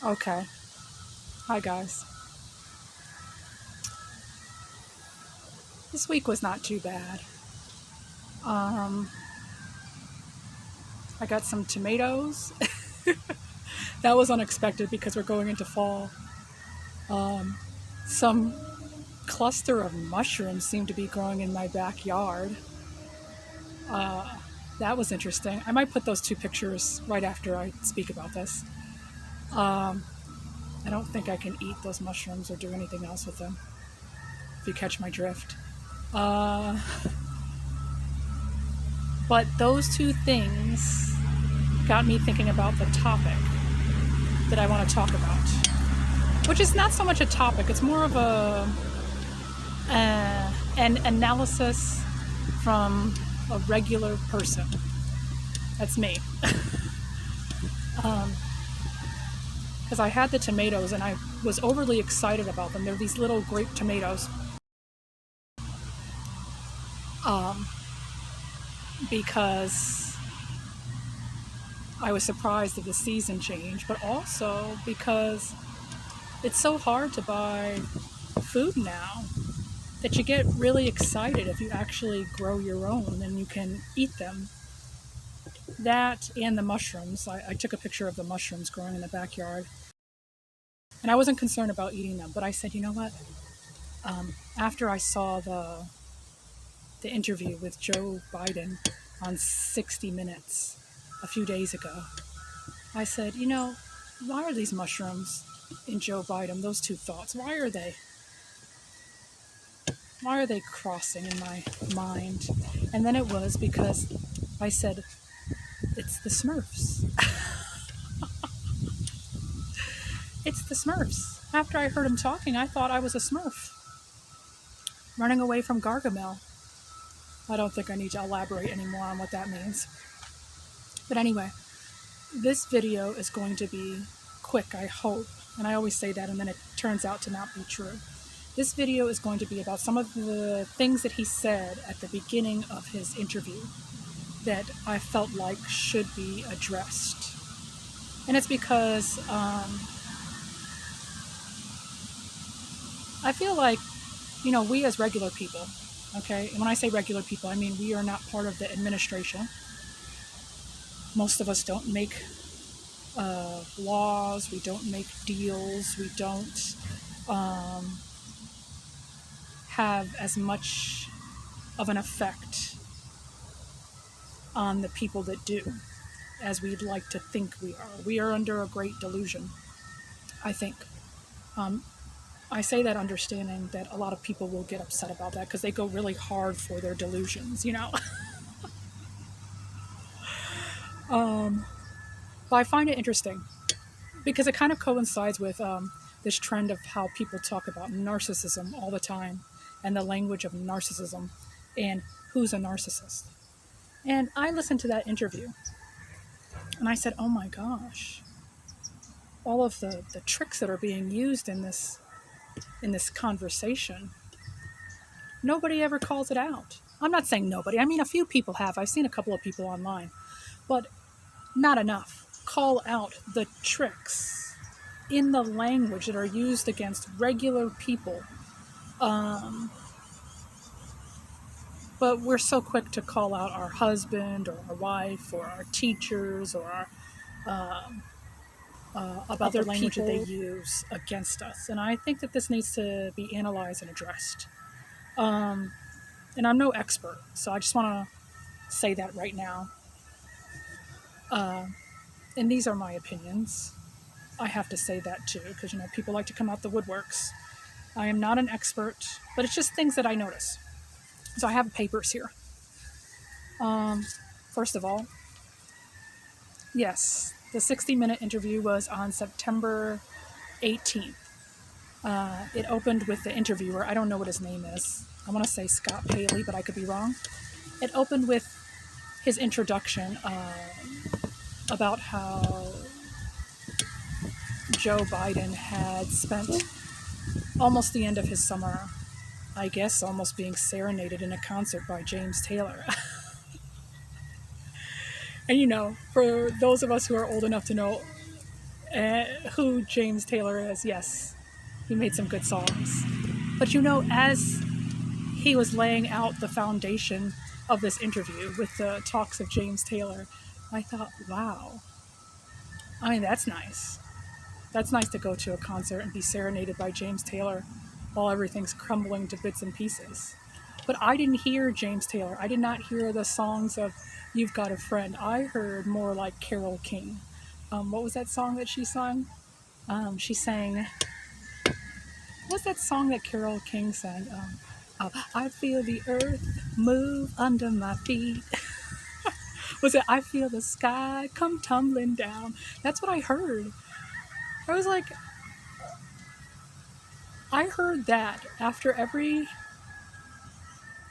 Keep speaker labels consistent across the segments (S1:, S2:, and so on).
S1: Okay. Hi, guys. This week was not too bad. Um, I got some tomatoes. That was unexpected because we're going into fall. Some cluster of mushrooms seemed to be growing in my backyard. That was interesting. I might put those two pictures right after I speak about this. I don't think I can eat those mushrooms or do anything else with them, if you catch my drift. Uh, but those two things got me thinking about the topic that I want to talk about, which is not so much a topic, it's more of an analysis from a regular person. That's me. Because I had the tomatoes and I was overly excited about them. They're these little grape tomatoes. Because I was surprised at the season change, but also because it's so hard to buy food now that you get really excited if you actually grow your own and you can eat them. That and the mushrooms. I took a picture of the mushrooms growing in the backyard. And I wasn't concerned about eating them, but I said, you know what? After I saw the interview with Joe Biden on 60 Minutes a few days ago, I said, why are these mushrooms in Joe Biden, those two thoughts, why are they crossing in my mind? And then it was because I said, it's the Smurfs. It's the Smurfs. After I heard him talking, I thought I was a Smurf running away from Gargamel. I don't think I need to elaborate anymore on what that means. But anyway, this video is going to be quick, I hope. And I always say that, and then it turns out to not be true. This video is going to be about some of the things that he said at the beginning of his interview that I felt like should be addressed. And it's because I feel like, we as regular people, okay, and when I say regular people, I mean we are not part of the administration. Most of us don't make laws, we don't make deals, we don't have as much of an effect on the people that do as we'd like to think we are. We are under a great delusion, I think. I say that understanding that a lot of people will get upset about that because they go really hard for their delusions, But I find it interesting because it kind of coincides with this trend of how people talk about narcissism all the time and the language of narcissism and who's a narcissist. And I listened to that interview and I said, oh my gosh, all of the tricks that are being used in this conversation, nobody ever calls it out. I'm not saying nobody. I mean, a few people have. I've seen a couple of people online, but not enough. Call out the tricks in the language that are used against regular people. But we're so quick to call out our husband or our wife or our teachers or about the language that they use against us. And I think that this needs to be analyzed and addressed. And I'm no expert, so I just want to say that right now. And these are my opinions. I have to say that too, because people like to come out the woodworks. I am not an expert, but it's just things that I notice. So I have papers here. First of all, yes, the 60-minute interview was on September 18th. It opened with the interviewer. I don't know what his name is. I want to say Scott Paley, but I could be wrong. It opened with his introduction about how Joe Biden had spent almost the end of his summer, I guess, almost being serenaded in a concert by James Taylor. And for those of us who are old enough to know, who James Taylor is. Yes, he made some good songs. But as he was laying out the foundation of this interview with the talks of James Taylor, I thought, wow, I mean, that's nice. That's nice to go to a concert and be serenaded by James Taylor while everything's crumbling to bits and pieces. But I didn't hear James Taylor. I did not hear the songs of You've Got a Friend. I heard more like Carole King. What was that song that she sang? She sang, what's that song that Carole King sang? I feel the earth move under my feet. Was it I feel the sky come tumbling down? That's what I heard. I was like, I heard that after every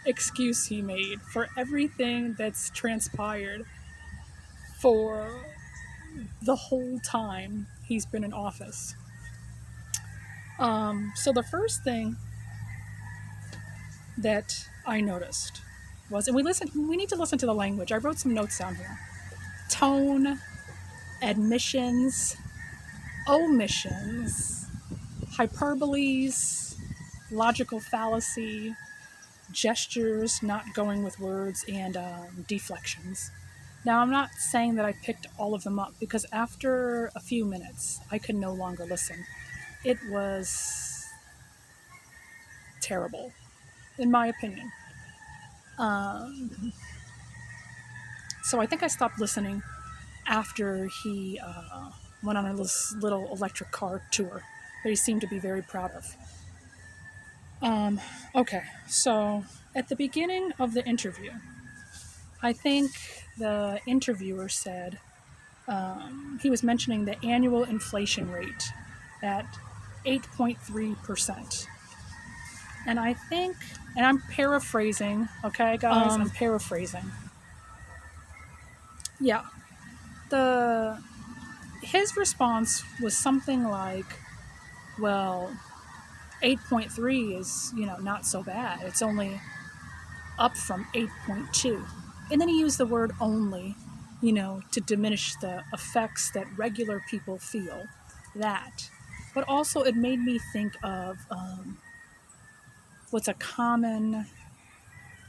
S1: excuse he made for everything that's transpired for the whole time he's been in office. So the first thing that I noticed was, and we need to listen to the language. I wrote some notes down here. Tone, admissions, omissions, hyperboles, logical fallacy, gestures not going with words, and deflections. Now, I'm not saying that I picked all of them up, because after a few minutes, I could no longer listen. It was terrible, in my opinion. So I think I stopped listening after he went on a little electric car tour that he seemed to be very proud of. Okay, so at the beginning of the interview, I think the interviewer said he was mentioning the annual inflation rate at 8.3%. And I think, and I'm paraphrasing, okay, guys, I'm paraphrasing. Yeah. His response was something like, well, 8.3 is, not so bad. It's only up from 8.2. And then he used the word only, to diminish the effects that regular people feel. That. But also it made me think of what's a common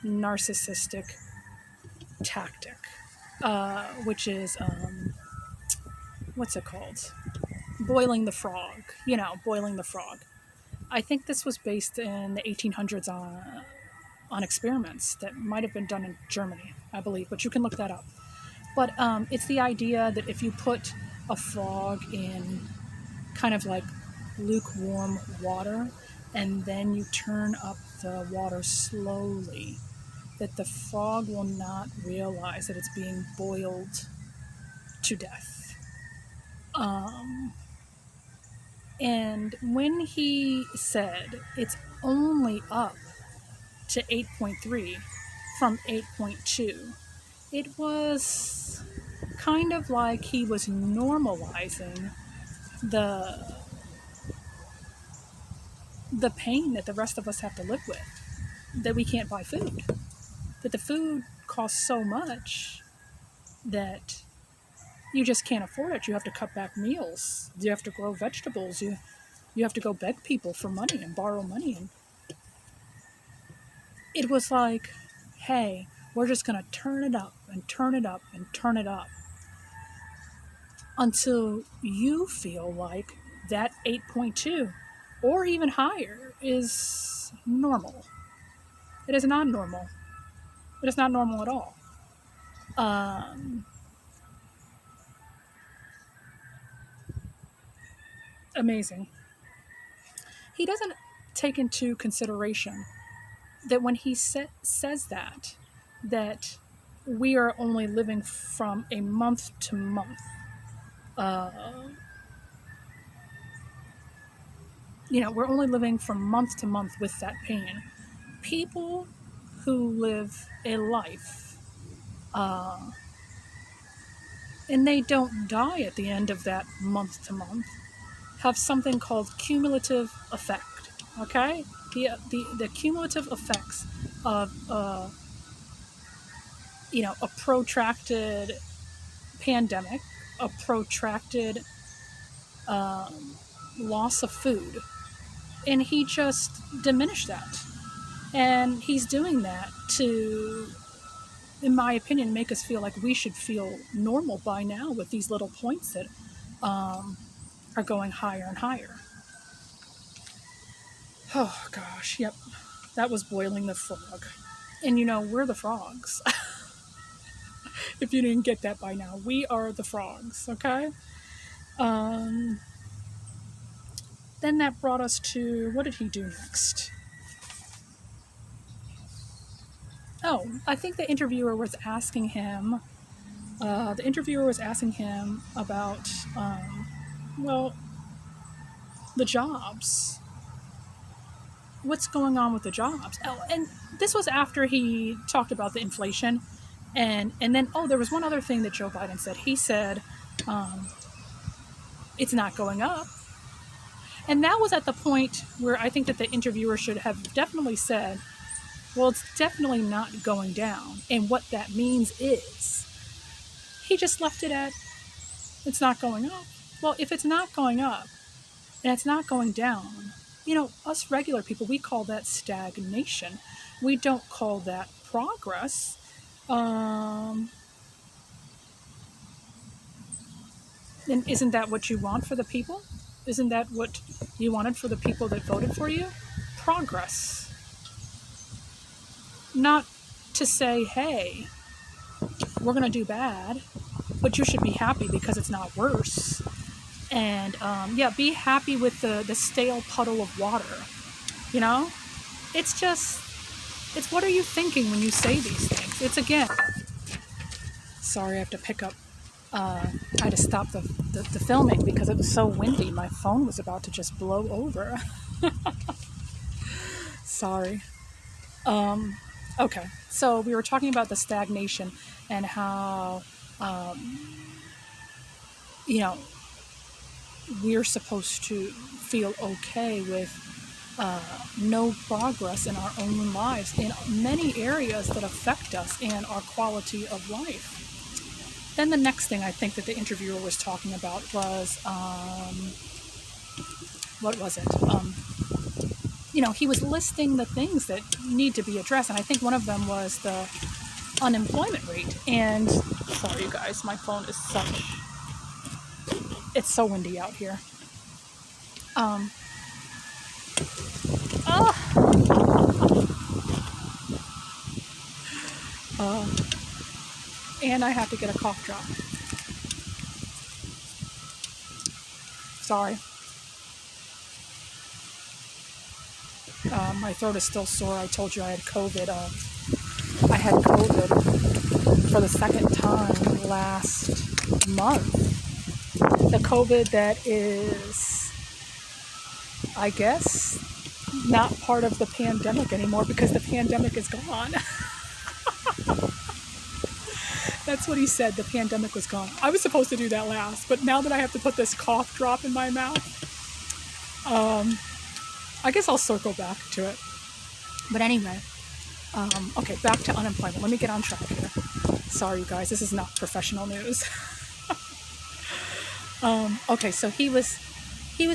S1: narcissistic tactic, which is, what's it called? Boiling the frog. Boiling the frog. I think this was based in the 1800s on experiments that might have been done in Germany, I believe, but you can look that up. But it's the idea that if you put a frog in kind of like lukewarm water and then you turn up the water slowly, that the frog will not realize that it's being boiled to death. And when he said it's only up to 8.3 from 8.2, it was kind of like he was normalizing the pain that the rest of us have to live with, that we can't buy food, that the food costs so much that you just can't afford it. You have to cut back meals. You have to grow vegetables. You have to go beg people for money and borrow money. And it was like, hey, we're just going to turn it up and turn it up and turn it up until you feel like that 8.2 or even higher is normal. It is not normal. It is not normal at all. Amazing. He doesn't take into consideration that when he says that we are only living from a month to month, we're only living from month to month with that pain. People who live a life and they don't die at the end of that month to month have something called cumulative effect. Okay, the cumulative effects of a protracted pandemic, a protracted loss of food. And he just diminished that. And he's doing that to, in my opinion, make us feel like we should feel normal by now with these little points that are going higher and higher. Oh gosh, yep. That was boiling the frog. And we're the frogs. If you didn't get that by now, we are the frogs, okay? Then that brought us to, what did he do next? Oh, I think the interviewer was asking him about, well, the jobs. What's going on with the jobs? Oh, and this was after he talked about the inflation. And then, there was one other thing that Joe Biden said. He said, it's not going up. And that was at the point where I think that the interviewer should have definitely said, well, it's definitely not going down. And what that means is, he just left it at, it's not going up. Well, if it's not going up and it's not going down, us regular people, we call that stagnation. We don't call that progress. And isn't that what you want for the people? Isn't that what you wanted for the people that voted for you? Progress. Not to say, hey, we're going to do bad, but you should be happy because it's not worse. And be happy with the stale puddle of water. It's what are you thinking when you say these things? It's again, sorry, I have to pick up. I had to stop the filming because it was so windy. My phone was about to just blow over. Sorry. Okay, so we were talking about the stagnation and how, we're supposed to feel okay with no progress in our own lives in many areas that affect us and our quality of life. Then the next thing I think that the interviewer was talking about was, what was it? He was listing the things that need to be addressed, and I think one of them was the unemployment rate. And sorry, you guys, my phone is it's so windy out here. And I have to get a cough drop. Sorry. My throat is still sore. I told you I had COVID. I had COVID for the second time last month. The COVID that is, I guess, not part of the pandemic anymore because the pandemic is gone. That's what he said. The pandemic was gone. I was supposed to do that last, but now that I have to put this cough drop in my mouth, I guess I'll circle back to it. But anyway, okay, back to unemployment. Let me get on track here. Sorry, you guys, this is not professional news. Okay, so he was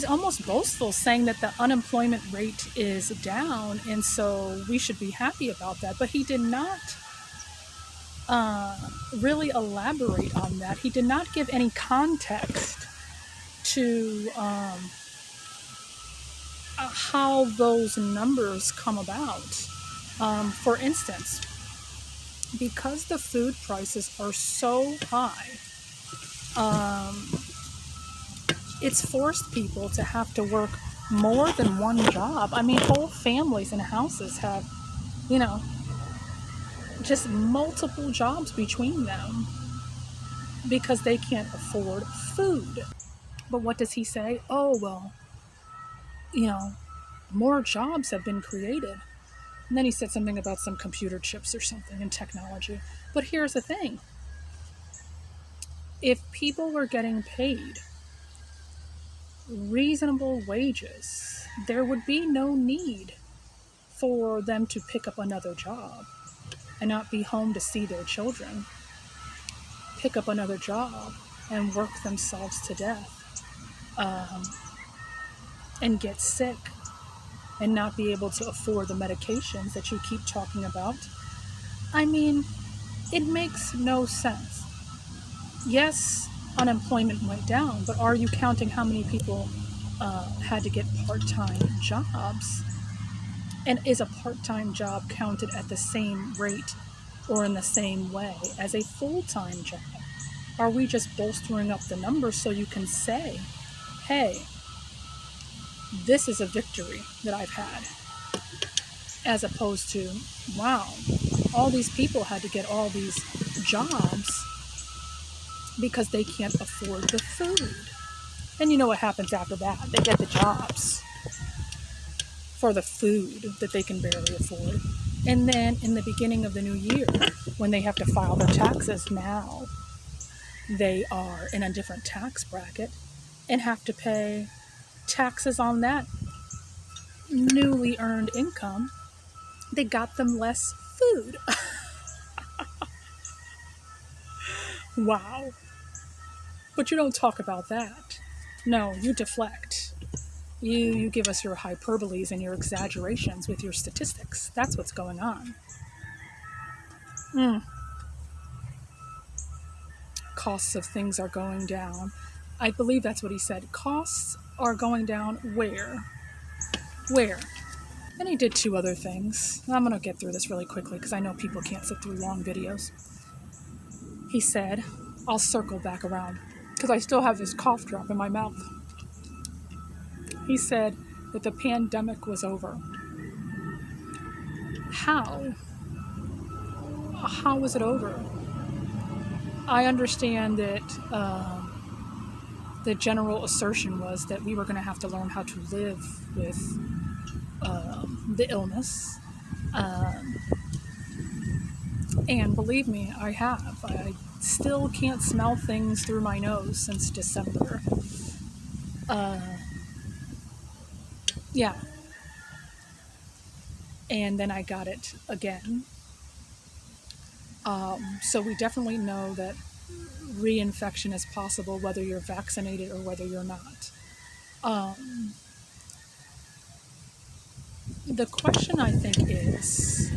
S1: almost boastful, saying that the unemployment rate is down, and so we should be happy about that. But he did not really elaborate on that. He did not give any context to how those numbers come about. For instance, because the food prices are so high, it's forced people to have to work more than one job. I mean, whole families and houses have, just multiple jobs between them because they can't afford food. But what does he say? Oh, well, more jobs have been created. And then he said something about some computer chips or something in technology. But here's the thing. If people were getting paid reasonable wages, there would be no need for them to pick up another job and not be home to see their children, pick up another job and work themselves to death. and get sick and not be able to afford the medications that you keep talking about. I mean, it makes no sense. Yes, unemployment went down, but are you counting how many people had to get part-time jobs? And is a part-time job counted at the same rate or in the same way as a full-time job? Are we just bolstering up the numbers so you can say, hey, this is a victory that I've had, as opposed to, wow, all these people had to get all these jobs because they can't afford the food. And you know what happens after that? They get the jobs for the food that they can barely afford. And then in the beginning of the new year, when they have to file their taxes now, they are in a different tax bracket and have to pay taxes on that newly earned income. They got them less food. Wow. But you don't talk about that. No, you deflect. You give us your hyperboles and your exaggerations with your statistics. That's what's going on. Costs of things are going down. I believe that's what he said. Costs are going down where? Where? And he did two other things. I'm going to get through this really quickly because I know people can't sit through long videos. He said, I'll circle back around because I still have this cough drop in my mouth. He said that the pandemic was over. How? How was it over? I understand that the general assertion was that we were going to have to learn how to live with the illness. And believe me, I have. I still can't smell things through my nose since December. Yeah. And then I got it again. So we definitely know that reinfection is possible whether you're vaccinated or whether you're not. The question, I think, is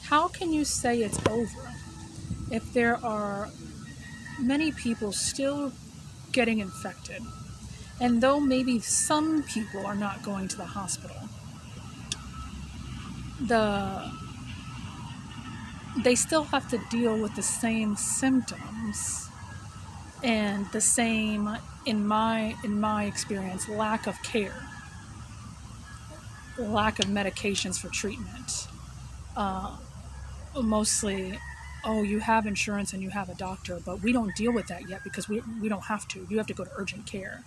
S1: how can you say it's over if there are many people still getting infected? And though maybe some people are not going to the hospital, they still have to deal with the same symptoms and the same, in my experience, lack of care, lack of medications for treatment. Mostly, oh, you have insurance and you have a doctor, but we don't deal with that yet because we don't have to. You have to go to urgent care.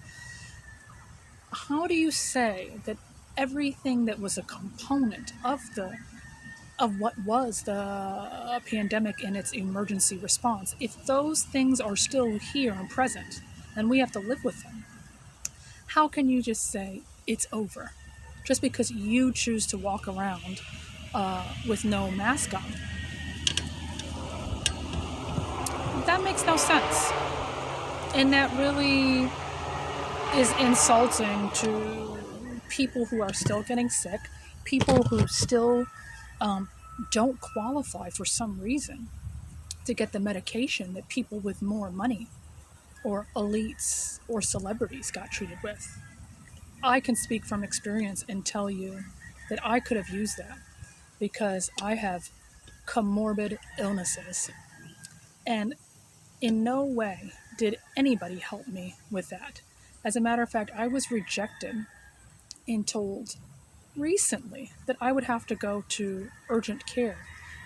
S1: How do you say that everything that was a component of what was the pandemic and its emergency response, if those things are still here and present and we have to live with them, how can you just say it's over just because you choose to walk around with no mask on? That makes no sense. And that really is insulting to people who are still getting sick, people who still don't qualify for some reason to get the medication that people with more money or elites or celebrities got treated with. I can speak from experience and tell you that I could have used that because I have comorbid illnesses. And in no way did anybody help me with that. As a matter of fact, I was rejected and told recently that I would have to go to urgent care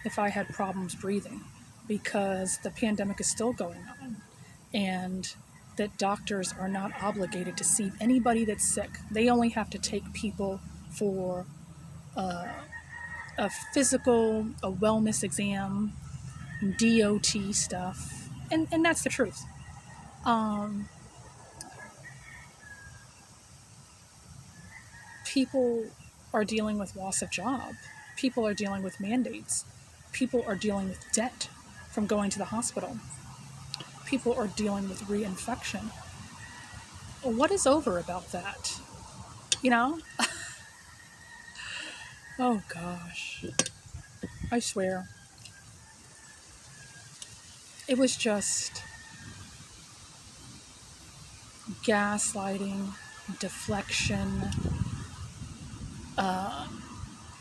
S1: if I had problems breathing because the pandemic is still going on and that doctors are not obligated to see anybody that's sick. They only have to take people for a physical, a wellness exam, DOT stuff, and that's the truth. People are dealing with loss of job. People are dealing with mandates. People are dealing with debt from going to the hospital. People are dealing with reinfection. What is over about that? You know? Oh gosh. I swear. It was just gaslighting, deflection,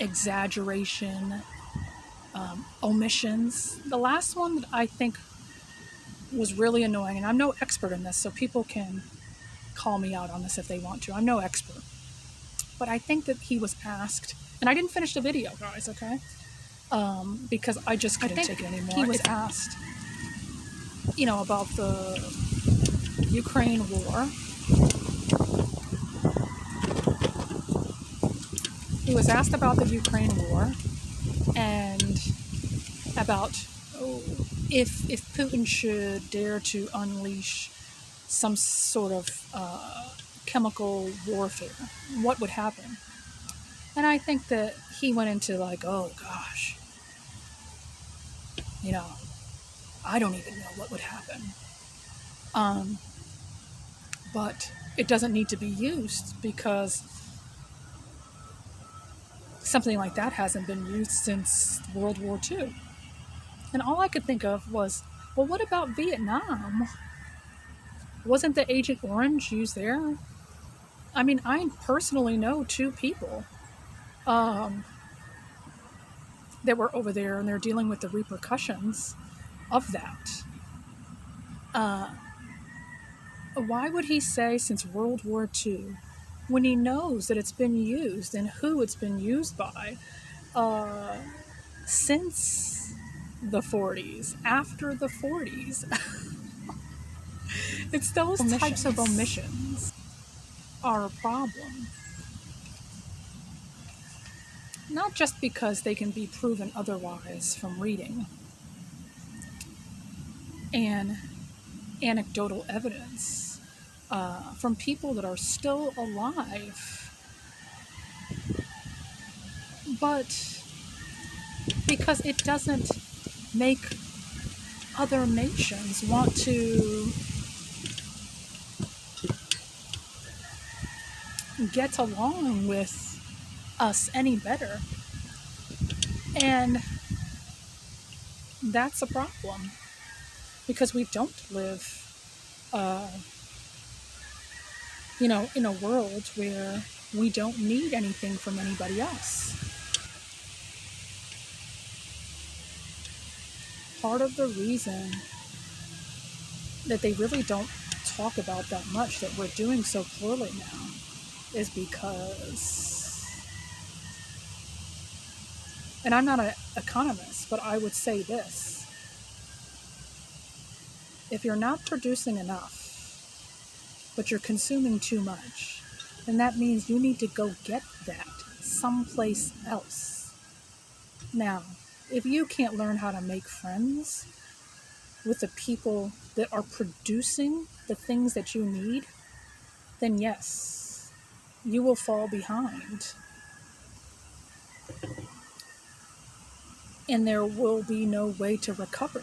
S1: exaggeration, omissions. The last one that I think was really annoying, and I'm no expert in this, so people can call me out on this if they want to. I'm no expert. But I think that he was asked, and I didn't finish the video, guys, okay? Because I just couldn't take it anymore. He was asked, about the Ukraine war. He was asked about the Ukraine war and about if Putin should dare to unleash some sort of chemical warfare, what would happen? And I think that he went into like, oh gosh, I don't even know what would happen. But it doesn't need to be used because something like that hasn't been used since World War II. And all I could think of was, well, what about Vietnam? Wasn't the Agent Orange used there? I mean, I personally know 2 people that were over there, and they're dealing with the repercussions of that. Why would he say since World War II when he knows that it's been used and who it's been used by since the 40s, after the 40s? It's those types of omissions are a problem. Not just because they can be proven otherwise from reading and anecdotal evidence from people that are still alive, but because it doesn't make other nations want to get along with us any better. And that's a problem because we don't live in a world where we don't need anything from anybody else. Part of the reason that they really don't talk about that much, that we're doing so poorly now, is because, and I'm not an economist, but I would say this: if you're not producing enough, but you're consuming too much, then that means you need to go get that someplace else. Now, if you can't learn how to make friends with the people that are producing the things that you need, then yes, you will fall behind. And there will be no way to recover.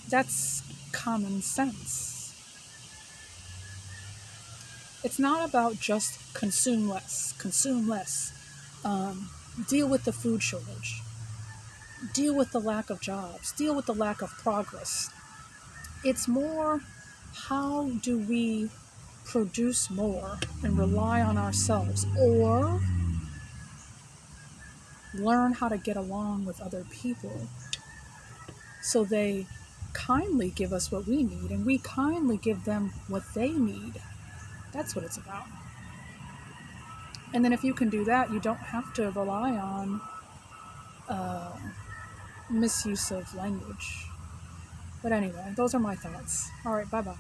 S1: That's common sense. It's not about just consume less, deal with the food shortage, deal with the lack of jobs, deal with the lack of progress. It's more, how do we produce more and rely on ourselves, or learn how to get along with other people so they kindly give us what we need and we kindly give them what they need. That's what it's about. And then if you can do that, you don't have to rely on misuse of language. But anyway, those are my thoughts. All right, bye-bye.